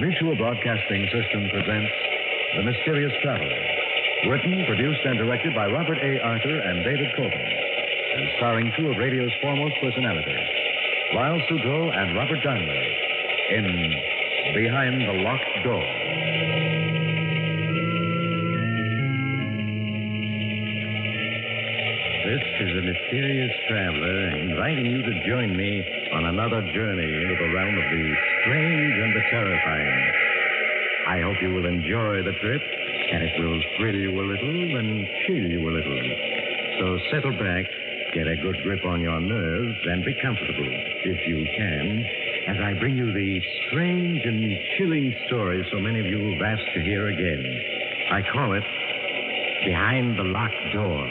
Mutual Broadcasting System presents The Mysterious Traveler. Written, produced, and directed by Robert A. Arthur and David Coulton. And starring two of radio's foremost personalities, Lyle Sutro and Robert Darnley, in Behind the Locked Door. This is the Mysterious Traveler, inviting you to join me on another journey into the realm of the strange and the terrifying. I hope you will enjoy the trip, and it will thrill you a little and chill you a little. So settle back, get a good grip on your nerves, and be comfortable, if you can, as I bring you the strange and chilling story so many of you have asked to hear again. I call it Behind the Locked Door.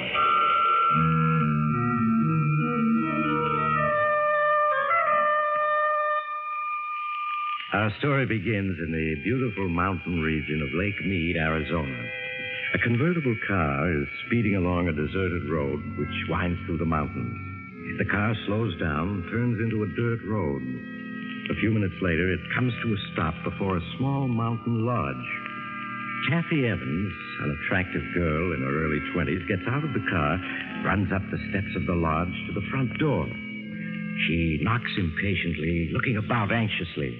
Our story begins in the beautiful mountain region of Lake Mead, Arizona. A convertible car is speeding along a deserted road which winds through the mountains. The car slows down, turns into a dirt road. A few minutes later, it comes to a stop before a small mountain lodge. Kathy Evans, an attractive girl in her early 20s, gets out of the car, runs up the steps of the lodge to the front door. She knocks impatiently, looking about anxiously.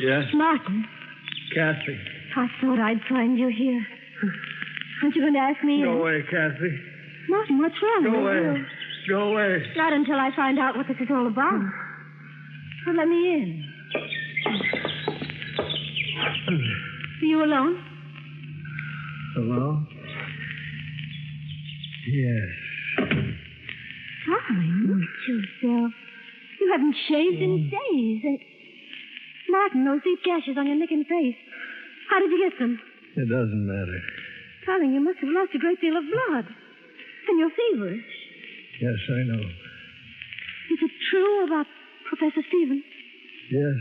Yes? Martin, Kathy. I thought I'd find you here. Aren't you going to ask me Go in? away, Kathy. Martin, what's wrong Go with away. you? Go away. Not until I find out what this is all about. Well, let me in. Are you alone? Hello? Yes. Darling, look at yourself. You haven't shaved in days. Martin, those deep gashes on your neck and face. How did you get them? It doesn't matter. Darling, you must have lost a great deal of blood. And you're feverish. Yes, I know. Is it true about Professor Stevens? Yes.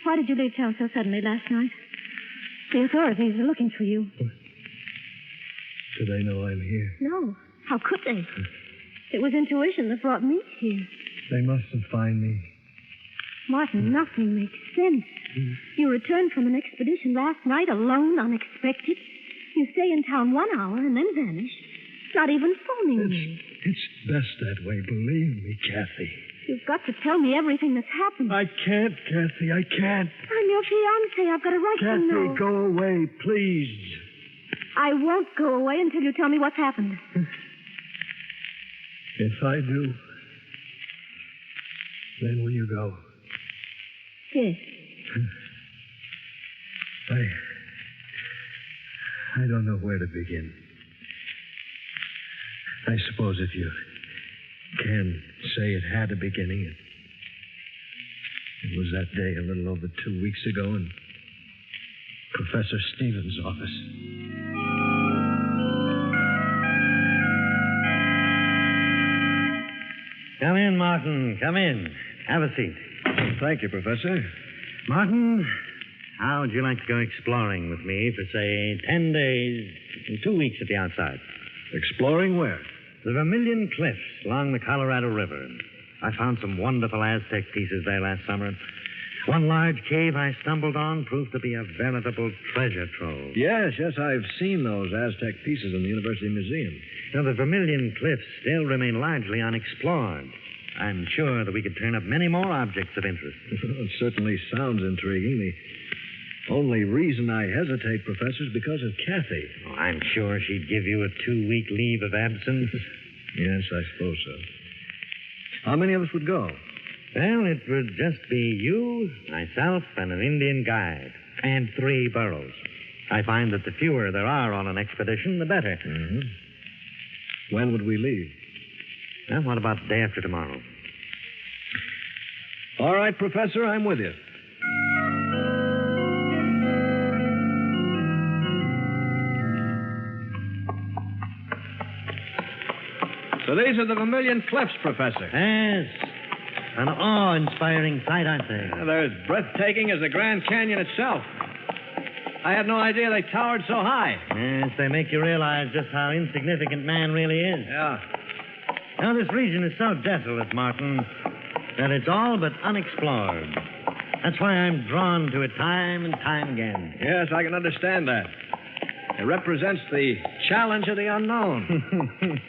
Why did you leave town so suddenly last night? The authorities are looking for you. Do they know I'm here? No. How could they? It was intuition that brought me here. They mustn't find me. Martin, nothing makes sense. You returned from an expedition last night alone, unexpected. You stay in town 1 hour and then vanish. Not even phoning me. It's best that way, believe me, Kathy. You've got to tell me everything that's happened. I can't, Kathy, I can't. I'm your fiancé. I've got a right to know. Kathy, go away, please. I won't go away until you tell me what's happened. If I do, then will you go? Yes. I don't know where to begin. I suppose if you can say it had a beginning, it was that day a little over 2 weeks ago in Professor Stevens' office. Come in, Martin. Come in. Have a seat. Thank you, Professor. Martin, how would you like to go exploring with me for, say, 10 days, 2 weeks at the outside? Exploring where? The Vermillion Cliffs along the Colorado River. I found some wonderful Aztec pieces there last summer. One large cave I stumbled on proved to be a veritable treasure trove. Yes, I've seen those Aztec pieces in the University Museum. Now, the Vermillion Cliffs still remain largely unexplored. I'm sure that we could turn up many more objects of interest. It certainly sounds intriguing. The only reason I hesitate, Professor, is because of Kathy. Oh, I'm sure she'd give you a 2-week leave of absence. Yes, I suppose so. How many of us would go? Well, it would just be you, myself, and an Indian guide, and 3 burros. I find that the fewer there are on an expedition, the better. Mm-hmm. When would we leave? Well, what about the day after tomorrow? All right, Professor, I'm with you. So these are the Vermillion Cliffs, Professor. Yes. An awe-inspiring sight, aren't they? They're as breathtaking as the Grand Canyon itself. I had no idea they towered so high. Yes, they make you realize just how insignificant man really is. Yeah. Now, this region is so desolate, Martin, that it's all but unexplored. That's why I'm drawn to it time and time again. Yes, I can understand that. It represents the challenge of the unknown.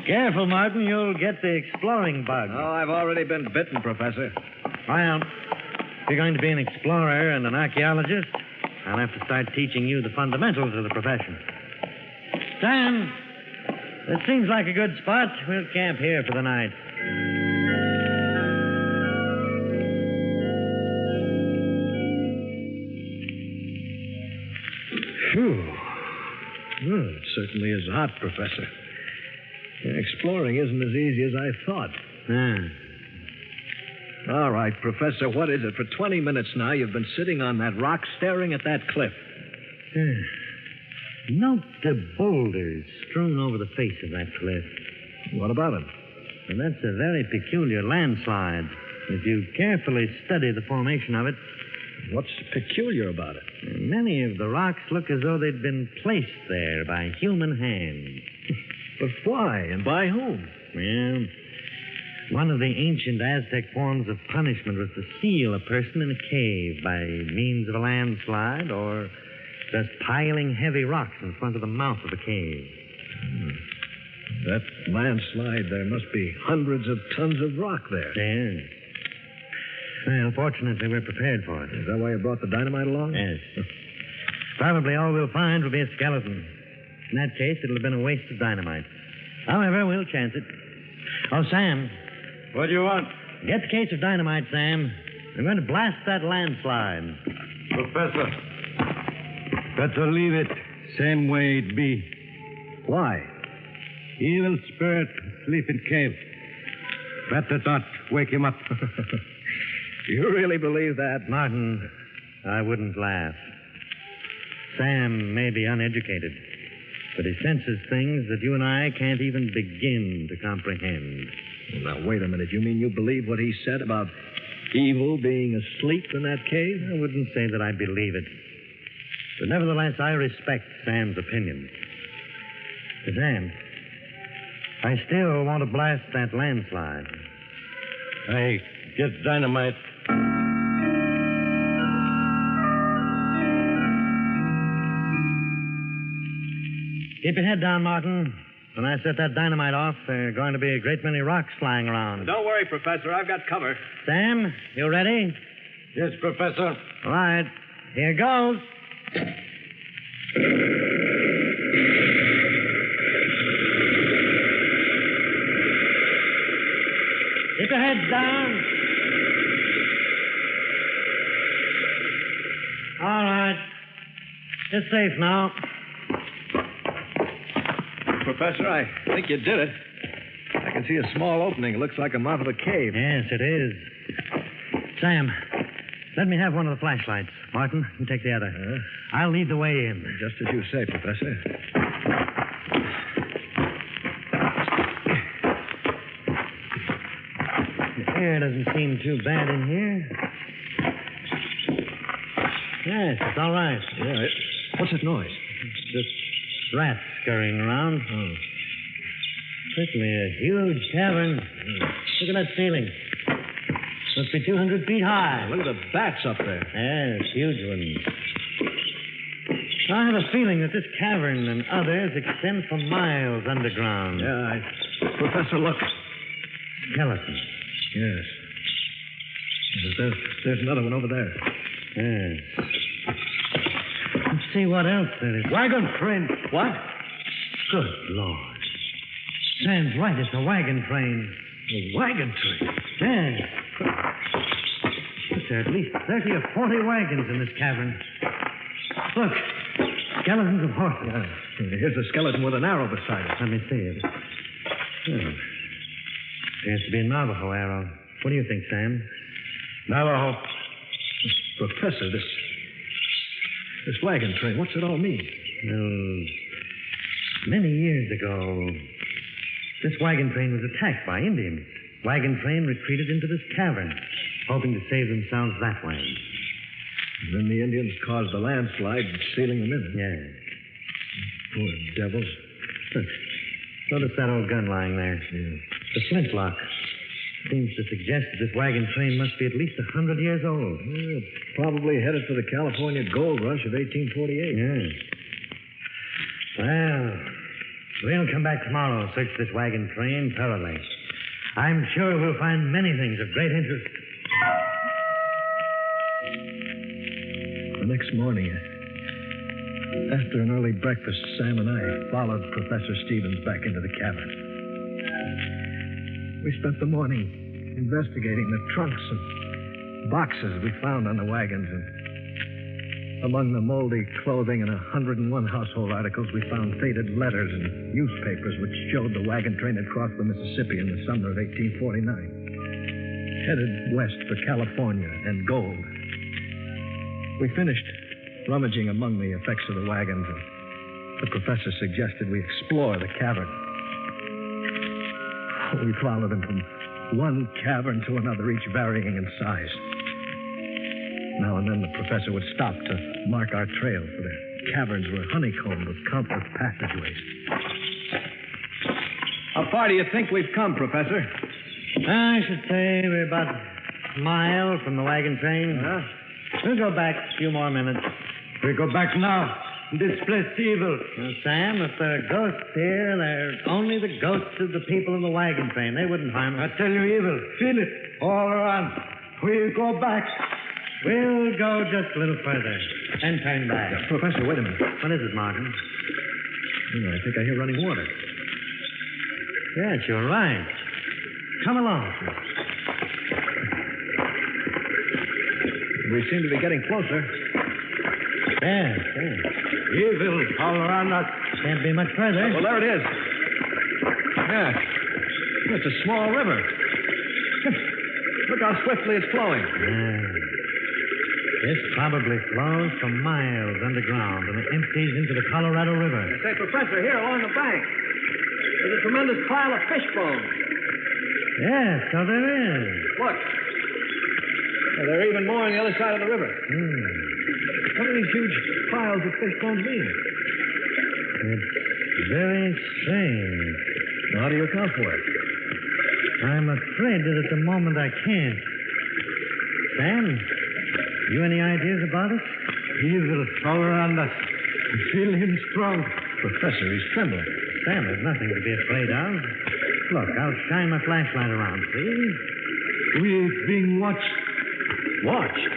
Careful, Martin. You'll get the exploring bug. Oh, I've already been bitten, Professor. Well, if you're going to be an explorer and an archaeologist, I'll have to start teaching you the fundamentals of the profession. Sam, this seems like a good spot. We'll camp here for the night. Phew. Well, it certainly is hot, Professor. Exploring isn't as easy as I thought. All right, Professor, what is it? For 20 minutes now, you've been sitting on that rock staring at that cliff. Note the boulders strewn over the face of that cliff. What about them? And that's a very peculiar landslide. If you carefully study the formation of it... What's peculiar about it? Many of the rocks look as though they'd been placed there by human hands. But why, and by whom? Well, one of the ancient Aztec forms of punishment was to seal a person in a cave by means of a landslide or just piling heavy rocks in front of the mouth of the cave. That landslide, there must be hundreds of tons of rock there. Yes. Well, fortunately, we're prepared for it. Is that why you brought the dynamite along? Yes. Probably all we'll find will be a skeleton. In that case, it'll have been a waste of dynamite. However, we'll chance it. Oh, Sam. What do you want? Get the case of dynamite, Sam. I'm going to blast that landslide. Professor, better leave it same way it be. Why? Evil spirit sleep in cave. Better not wake him up. You really believe that? Martin, I wouldn't laugh. Sam may be uneducated, but he senses things that you and I can't even begin to comprehend. Now, wait a minute. You mean you believe what he said about evil being asleep in that cave? I wouldn't say that I believe it. But nevertheless, I respect Sam's opinion. But Sam, I still want to blast that landslide. I get dynamite. Keep your head down, Martin. When I set that dynamite off, there are going to be a great many rocks flying around. Don't worry, Professor. I've got cover. Sam, you ready? Yes, Professor. All right. Here goes. Keep your heads down. All right. It's safe now. Professor, I think you did it. I can see a small opening. It looks like a mouth of a cave. Yes, it is. Sam, let me have one of the flashlights. Martin, you take the other. I'll lead the way in. Just as you say, Professor. The air doesn't seem too bad in here. Yes, it's all right. Yeah, what's that noise? Just rats scurrying around. Oh. Certainly a huge cavern. Look at that ceiling. Must be 200 feet high. Look at the bats up there. Yes, huge ones. I have a feeling that this cavern and others extend for miles underground. Yeah, Professor, look. Skeleton. Yes. There's another one over there. Yes. Let's see what else there is. Wagon train. What? Good Lord. Sam's right. It's a wagon train. A wagon train? Yes. There are at least 30 or 40 wagons in this cavern. Look. Skeletons of horses. Yeah. Here's a skeleton with an arrow beside it. Let me see it. Oh. Appears to be a Navajo arrow. What do you think, Sam? Navajo. Professor, this wagon train, what's it all mean? Well, many years ago, this wagon train was attacked by Indians. Wagon train retreated into this cavern, hoping to save themselves that way. Then the Indians caused a landslide, sealing them in. Yeah. Poor devils. Notice that old gun lying there. Yeah. The flintlock. Seems to suggest that this wagon train must be at least 100 years old. Yeah, probably headed for the California gold rush of 1848. Yeah. Well, we'll come back tomorrow and search this wagon train thoroughly. I'm sure we'll find many things of great interest. The next morning, after an early breakfast, Sam and I followed Professor Stevens back into the cavern. We spent the morning investigating the trunks and boxes we found on the wagons. And among the moldy clothing and 101 household articles, we found faded letters and newspapers which showed the wagon train had crossed the Mississippi in the summer of 1849, headed west for California and gold. We finished rummaging among the effects of the wagons, and the professor suggested we explore the cavern. We followed him from one cavern to another, each varying in size. Now and then the professor would stop to mark our trail, for the caverns were honeycombed with countless passageways. How far do you think we've come, Professor? I should say we're about a mile from the wagon train. We'll go back a few more minutes. We go back now. Displace evil. Now, Sam, if there are ghosts here, they're only the ghosts of the people in the wagon train. They wouldn't harm us. I tell you, evil. Feel it. All around. We go back. We'll go just a little further and turn back. Professor, wait a minute. What is it, Martin? I think I hear running water. Yes, you're right. Come along. We seem to be getting closer. Yes. Evil all around us. Can't be much further. Well, there it is. Yeah. It's a small river. Look how swiftly it's flowing. This probably flows for miles underground and it empties into the Colorado River. Say, Professor, here along the bank, there's a tremendous pile of fish bones. Yes, so there is. Look. There are even more on the other side of the river. What do these huge piles of fish bones mean? It's very strange. Well, how do you account for it? I'm afraid that at the moment I can't. Sam, you any ideas about it? Evil all around us. Feel him strong. Professor, he's trembling. Sam, there's nothing to be afraid of. Look, I'll shine my flashlight around, see? We're being watched. Watched?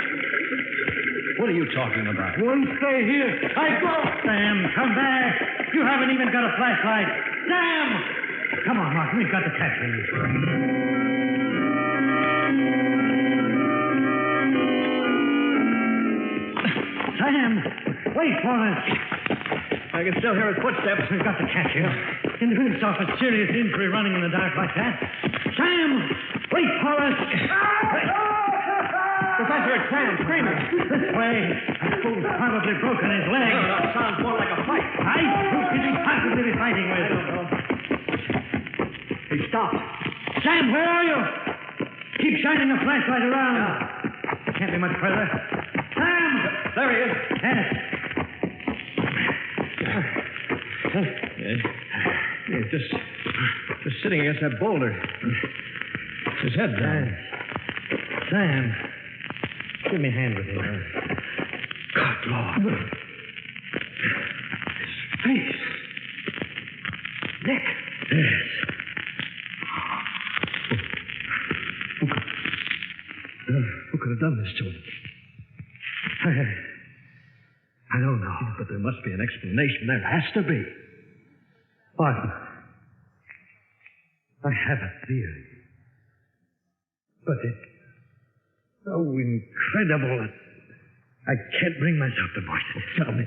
What are you talking about? Won't stay here. I go. Sam, come back. You haven't even got a flashlight. Sam! Come on, Martin. We've got to catch him. Sam! Wait for us. I can still hear his footsteps. We've got to catch him. Can you really stop a serious injury running in the dark like that? Sam! Wait for us! Professor, it's Sam screaming. This way. That fool's probably broken his leg. No, that sounds more like a fight. Fight? Who could he possibly be fighting with? I don't know. He stopped. Sam, where are you? Keep shining the flashlight around. Can't be much further. Sam! There he is. Yes. He's just sitting against that boulder. His head down. Sam, give me a hand with him. Good Lord. His face. Neck. Yes. Who could have done this to him? I don't know. But there must be an explanation. There has to be. Martin, I have a theory. But it's so incredible that I can't bring myself to voice it. Tell me.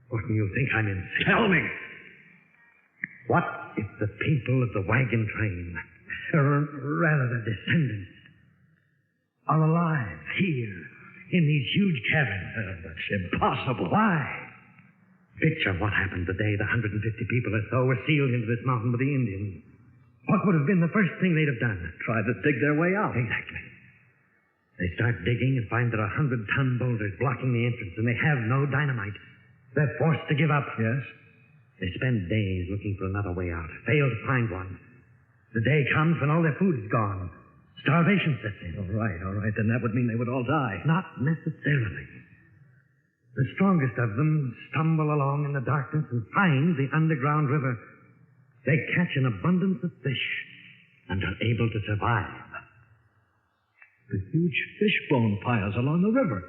What do you think I'm insane? Tell me. What if the people of the wagon train, or rather the descendants, are alive here in these huge caverns? That's impossible. Why? Picture what happened the day the 150 people or so were sealed into this mountain with the Indians. What would have been the first thing they'd have done? Tried to dig their way out. Exactly. They start digging and find there are 100-ton boulders blocking the entrance, and they have no dynamite. They're forced to give up. Yes? They spend days looking for another way out, fail to find one. The day comes when all their food is gone. Starvation sets in. All right. Then that would mean they would all die. Not necessarily. The strongest of them stumble along in the darkness and find the underground river. They catch an abundance of fish and are able to survive. The huge fish bone piles along the river.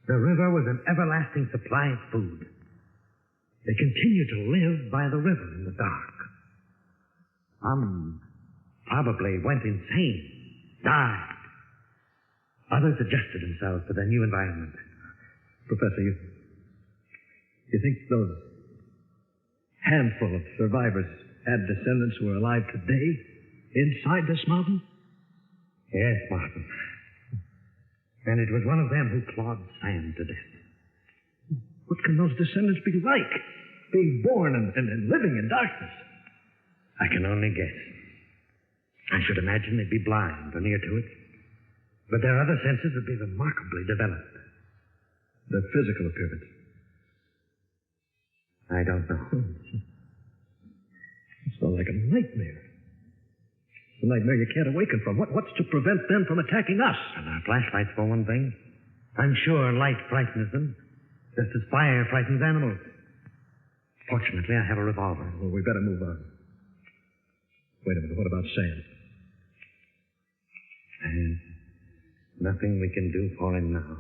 The river was an everlasting supply of food. They continue to live by the river in the dark. Some probably went insane, died. Others adjusted themselves to their new environment. Professor, you think those handful of survivors had descendants who are alive today inside this mountain? Yes, Martin. And it was one of them who clawed Sam to death. What can those descendants be like? Being born and living in darkness. I can only guess. I should imagine they'd be blind or near to it. But their other senses would be remarkably developed. Their physical appearance? I don't know. It's all like a nightmare. It's a nightmare you can't awaken from. What's to prevent them from attacking us? And our flashlights, for one thing. I'm sure light frightens them, just as fire frightens animals. Fortunately, I have a revolver. Well, we better move on. Wait a minute. What about Sam? There's nothing we can do for him now.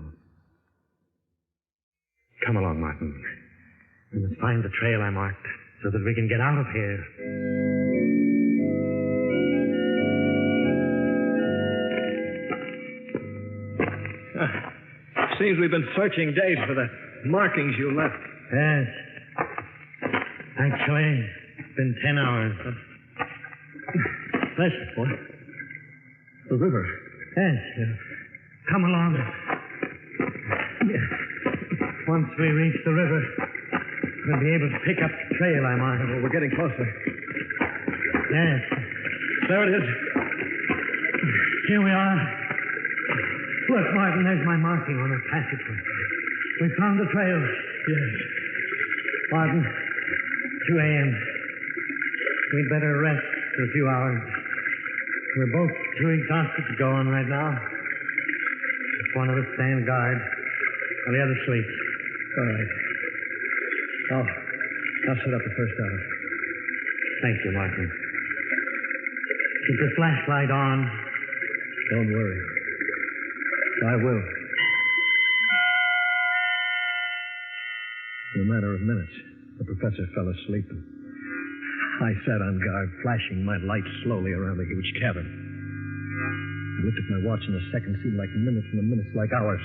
Come along, Martin. We must find the trail I marked so that we can get out of here. Seems we've been searching days for the markings you left. Yes. Actually, it's been 10 hours. That's what? The river. Yes. Come along. Once we reach the river, we'll be able to pick up the trail I marked. Well, we're getting closer. Yes. There it is. Here we are. Look, Martin, there's my marking on the passageway. We found the trail. Yes. Martin, 2 a.m. We'd better rest for a few hours. We're both too exhausted to go on right now. Just one of us stand guard, and the other sleeps. All right. I'll set up the first hour. Thank you, Martin. Keep the flashlight on. Don't worry. I will. In a matter of minutes, the professor fell asleep. I sat on guard, flashing my light slowly around the huge cabin. I looked at my watch, and the seconds seemed like minutes, and the minutes like hours.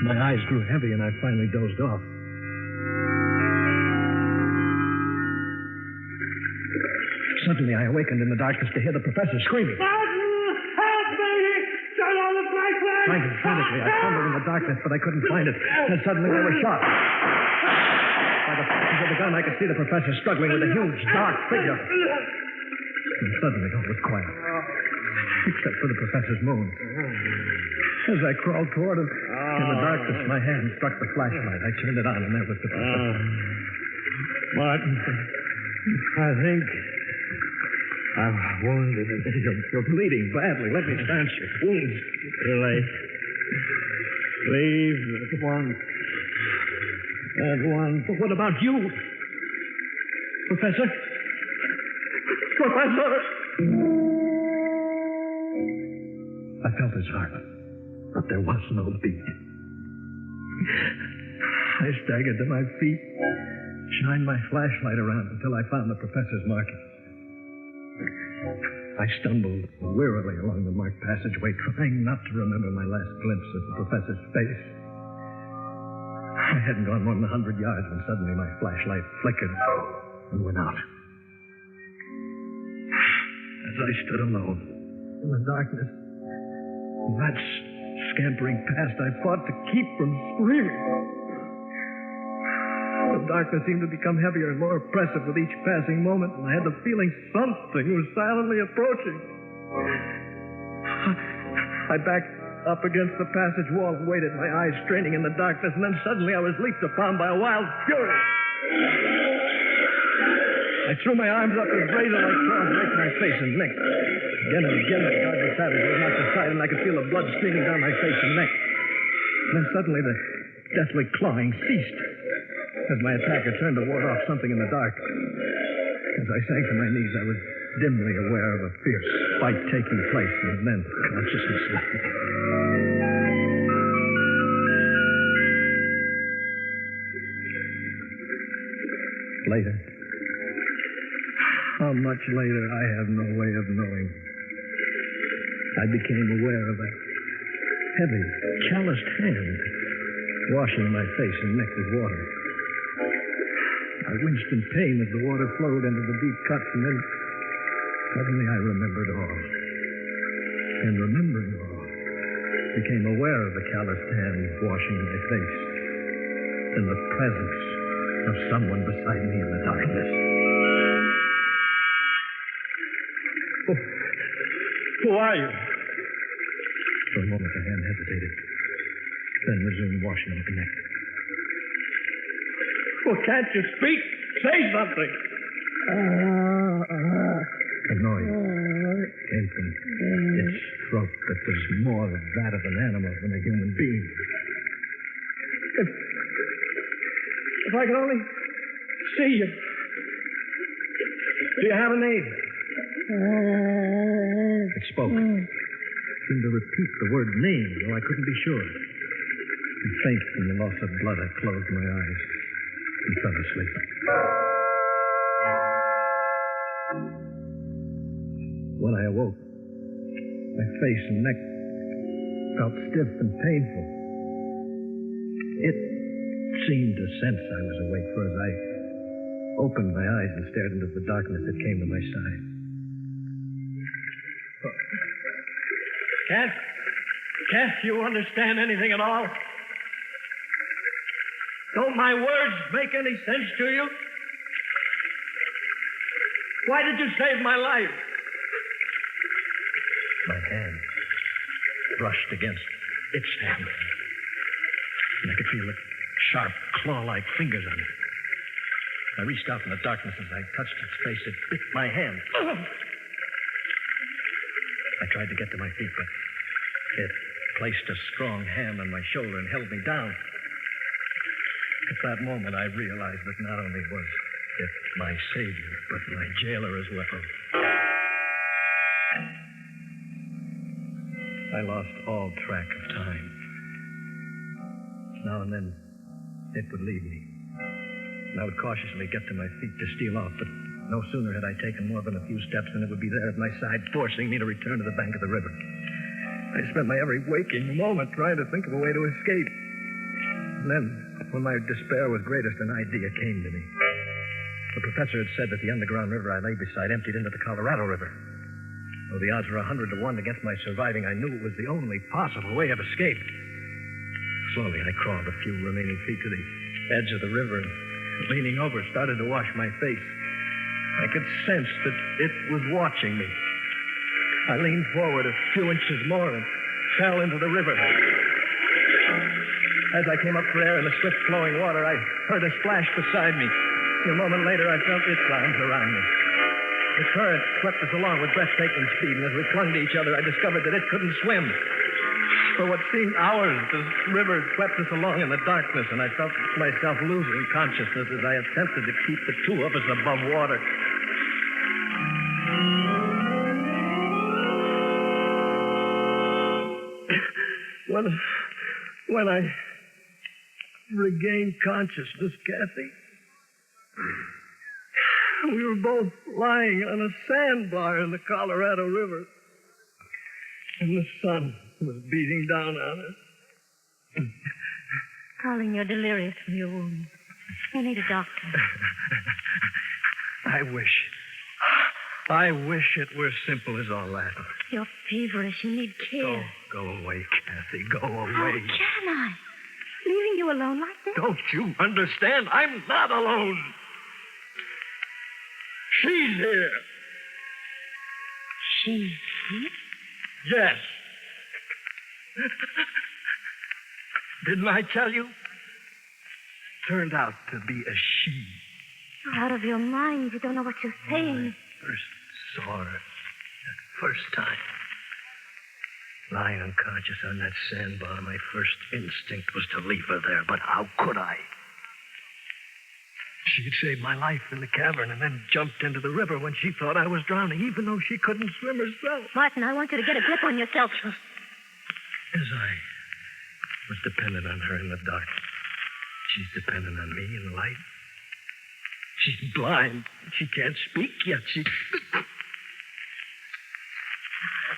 My eyes grew heavy, and I finally dozed off. Suddenly, I awakened in the darkness to hear the professor screaming. Frightened frantically, I fumbled in the darkness, but I couldn't find it. And suddenly they were shot. By the flashes of the gun, I could see the professor struggling with a huge, dark figure. And suddenly all was quiet, except for the professor's moan. As I crawled toward him, in the darkness, my hand struck the flashlight. I turned it on, and there was the professor. Martin, I think I'm wounded. You're bleeding badly. Let me stanch your wounds. Too late. Leave at once. At once. But what about you? Professor? Professor! I felt his heart, but there was no beat. I staggered to my feet, shined my flashlight around until I found the professor's marking. I stumbled wearily along the marked passageway, trying not to remember my last glimpse of the professor's face. I hadn't gone more than 100 yards when suddenly my flashlight flickered and went out. As I stood alone in the darkness, rats scampering past, I fought to keep from screaming. The darkness seemed to become heavier and more oppressive with each passing moment, and I had the feeling something was silently approaching. I backed up against the passage wall and waited, my eyes straining in the darkness, and then suddenly I was leaped upon by a wild fury. I threw my arms up as razor-like claws raked my face and neck. Again and again, the guard savage was knocked aside, and I could feel the blood streaming down my face and neck. And then suddenly the deathly clawing ceased as my attacker turned to ward off something in the dark. As I sank to my knees, I was dimly aware of a fierce fight taking place, and then consciousness left me. Later. How much later, I have no way of knowing. I became aware of a heavy, calloused hand washing my face and neck with water. I winced in pain as the water flowed into the deep cuts, and then suddenly I remembered all. And remembering all, became aware of the calloused hand washing my face and the presence of someone beside me in the darkness. Who are you? For a moment, the hand hesitated, then resumed washing my neck. Well, can't you speak? Say something. A noise came from its throat that was more that of an animal than a human being. If I could only see you. Do you have a name? It spoke. It seemed to repeat the word name, though I couldn't be sure. And faint from the loss of blood, I closed my eyes and fell asleep. When I awoke, my face and neck felt stiff and painful. It seemed to sense I was awake, for as I opened my eyes and stared into the darkness, it came to my side. Can't you understand anything at all? Don't my words make any sense to you? Why did you save my life? My hand brushed against its hand, and I could feel the sharp, claw-like fingers on it. I reached out in the darkness. As I touched its face, it bit my hand. I tried to get to my feet, but it placed a strong hand on my shoulder and held me down. At that moment, I realized that not only was it my savior, but my jailer as well. I lost all track of time. Now and then, it would leave me. And I would cautiously get to my feet to steal off, but no sooner had I taken more than a few steps than it would be there at my side, forcing me to return to the bank of the river. I spent my every waking moment trying to think of a way to escape. And then, when my despair was greatest, an idea came to me. The professor had said that the underground river I lay beside emptied into the Colorado River. Though the odds were 100 to 1 against my surviving, I knew it was the only possible way of escape. Slowly, I crawled a few remaining feet to the edge of the river and, leaning over, started to wash my face. I could sense that it was watching me. I leaned forward a few inches more and fell into the river. As I came up for air in the swift-flowing water, I heard a splash beside me. A moment later, I felt its arms around me. The current swept us along with breathtaking speed, and as we clung to each other, I discovered that it couldn't swim. For what seemed hours, the river swept us along in the darkness, and I felt myself losing consciousness as I attempted to keep the two of us above water. When I regained consciousness, Kathy, we were both lying on a sandbar in the Colorado River, and the sun was beating down on us. Darling, you're delirious from your wound. You need a doctor. I wish it were simple as all that. You're feverish. You need care. Go away, Kathy. Go away. How can I? Leaving you alone like this? Don't you understand? I'm not alone. She's here. She's here? Yes. Didn't I tell you? Turned out to be a she. You're out of your mind. You don't know what you're saying. First saw her. That first time. Lying unconscious on that sandbar, my first instinct was to leave her there, but how could I? She'd saved my life in the cavern and then jumped into the river when she thought I was drowning, even though she couldn't swim herself. Martin, I want you to get a grip on yourself. As I was dependent on her in the dark, she's dependent on me in the light. She's blind. She can't speak yet.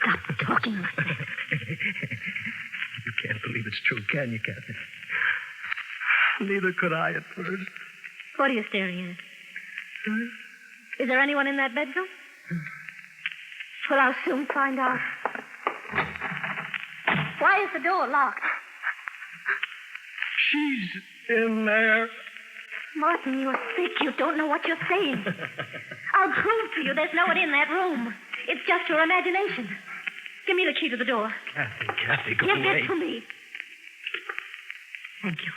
Stop talking like that. You can't believe it's true, can you, Kathy? Neither could I at first. What are you staring at? Is there anyone in that bedroom? Well, I'll soon find out. Why is the door locked? She's in there. Martin, you're sick. You don't know what you're saying. I'll prove to you there's no one in that room. It's just your imagination. Give me the key to the door. Kathy, go Give away. it to me. Thank you.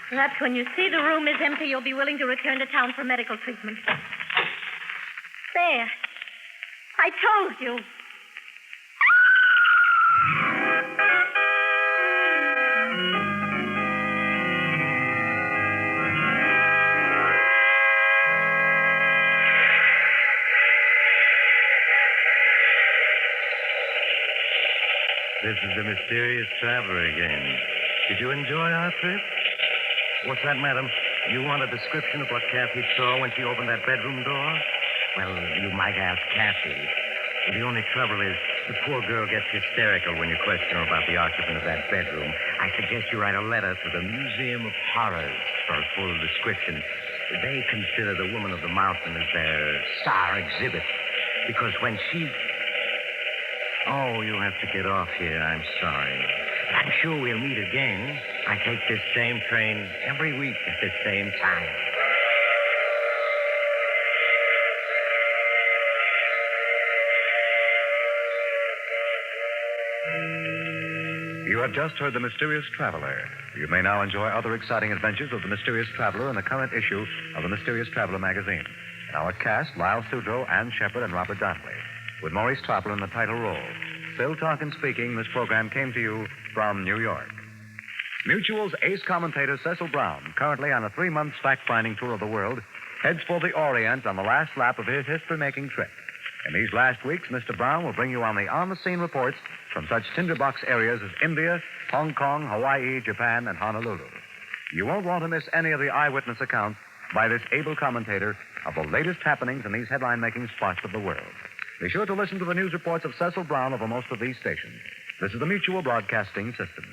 Perhaps when you see the room is empty, you'll be willing to return to town for medical treatment. There. I told you. This is the mysterious traveler again. Did you enjoy our trip? What's that, madam? You want a description of what Kathy saw when she opened that bedroom door? Well, you might ask Kathy. The only trouble is the poor girl gets hysterical when you question her about the occupant of that bedroom. I suggest you write a letter to the Museum of Horrors for a full description. They consider the Woman of the Mountain as their star exhibit because when she... Oh, you have to get off here. I'm sorry. I'm sure we'll meet again. I take this same train every week at this same time. You have just heard The Mysterious Traveler. You may now enjoy other exciting adventures of The Mysterious Traveler in the current issue of The Mysterious Traveler magazine. In our cast, Lyle Sudrow, Ann Shepard, and Robert Donnelly, with Maurice Topper in the title role. Phil Talkin speaking. This program came to you from New York. Mutual's ace commentator Cecil Brown, currently on a 3-month fact-finding tour of the world, heads for the Orient on the last lap of his history-making trip. In these last weeks, Mr. Brown will bring you on-the-scene reports from such tinderbox areas as India, Hong Kong, Hawaii, Japan, and Honolulu. You won't want to miss any of the eyewitness accounts by this able commentator of the latest happenings in these headline-making spots of the world. Be sure to listen to the news reports of Cecil Brown over most of these stations. This is the Mutual Broadcasting System.